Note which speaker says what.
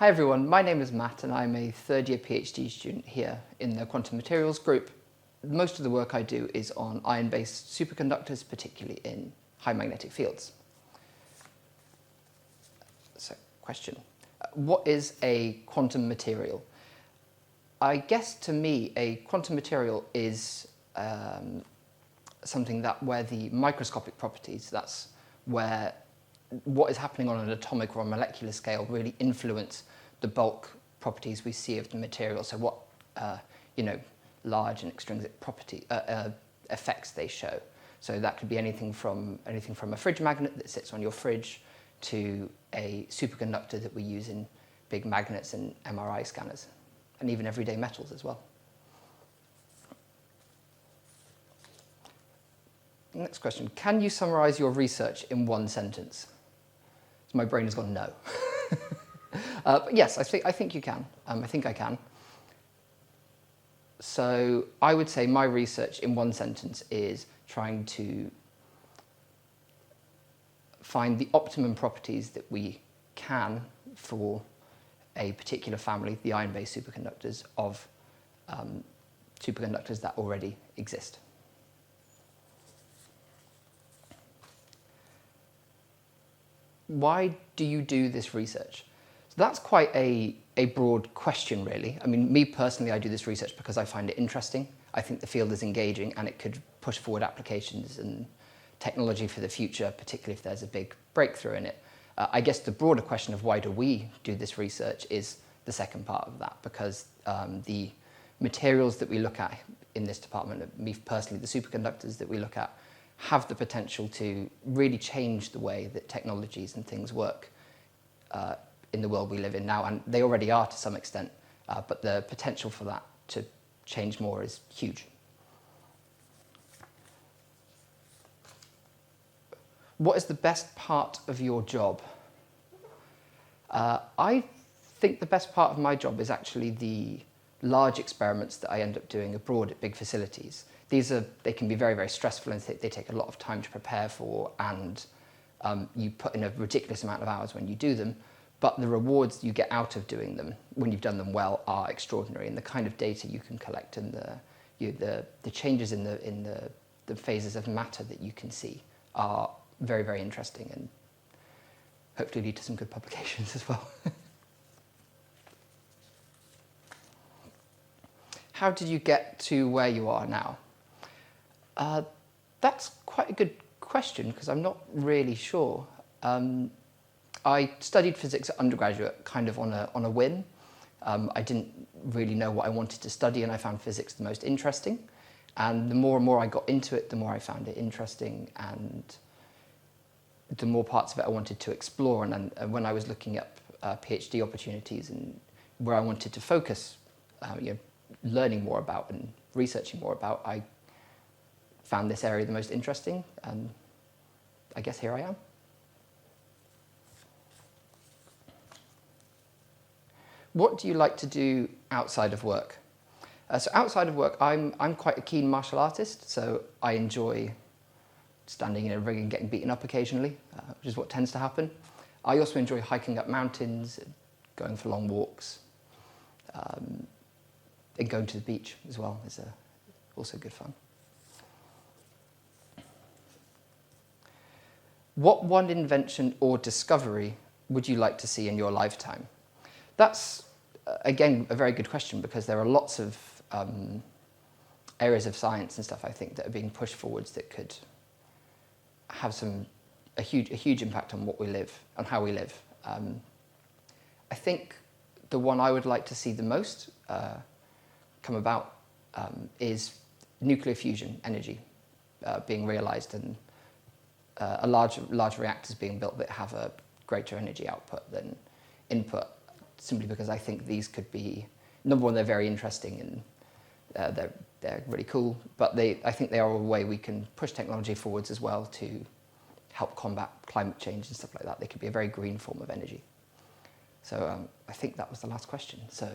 Speaker 1: Hi everyone, my name is Matt and I'm a third year PhD student here in the Quantum Materials group. Most of the work I do is on iron-based superconductors, particularly in high magnetic fields. So, question. What is a quantum material? I guess to me a quantum material is something where the microscopic properties, that's where what is happening on an atomic or a molecular scale really influence the bulk properties we see of the material. So what large and extrinsic property effects they show. So that could be anything from a fridge magnet that sits on your fridge to a superconductor that we use in big magnets and MRI scanners, and even everyday metals as well. Next question. Can you summarize your research in one sentence? So my brain has gone no. But yes, I think you can. I think I can. So I would say my research in one sentence is trying to find the optimum properties that we can for a particular family, the iron-based superconductors, of superconductors that already exist. Why do you do this research? So that's quite a broad question, really. I mean, me personally, I do this research because I find it interesting. I think the field is engaging and it could push forward applications and technology for the future, particularly if there's a big breakthrough in it. I guess the broader question of why do we do this research is the second part of that, because the materials that we look at in this department, me personally, the superconductors that we look at, have the potential to really change the way that technologies and things work in the world we live in now, and they already are to some extent, but the potential for that to change more is huge. What is the best part of your job? I think the best part of my job is actually the large experiments that I end up doing abroad at big facilities. They can be very, very stressful and they take a lot of time to prepare for, and you put in a ridiculous amount of hours when you do them, but the rewards you get out of doing them when you've done them well are extraordinary, and the kind of data you can collect and the changes in the phases of matter that you can see are very, very interesting and hopefully lead to some good publications as well. How did you get to where you are now? That's quite a good question because I'm not really sure. I studied physics at undergraduate kind of on a whim. I didn't really know what I wanted to study, and I found physics the most interesting. And the more and more I got into it, the more I found it interesting, and the more parts of it I wanted to explore. And when I was looking up PhD opportunities and where I wanted to focus, learning more about and researching more about, I found this area the most interesting, and I guess here I am. What do you like to do outside of work? So outside of work, I'm quite a keen martial artist, so I enjoy standing in a ring and getting beaten up occasionally, which is what tends to happen. I also enjoy hiking up mountains, going for long walks, and going to the beach as well is also good fun. What one invention or discovery would you like to see in your lifetime? That's, again, a very good question, because there are lots of areas of science and stuff, I think, that are being pushed forwards that could have a huge impact on what we live and how we live. I think the one I would like to see the most come about is nuclear fusion energy being realised, and large reactors being built that have a greater energy output than input, simply because I think these could be, number one, they're very interesting and they're really cool, but I think they are a way we can push technology forwards as well to help combat climate change and stuff like that. They could be a very green form of energy. So I think that was the last question. So.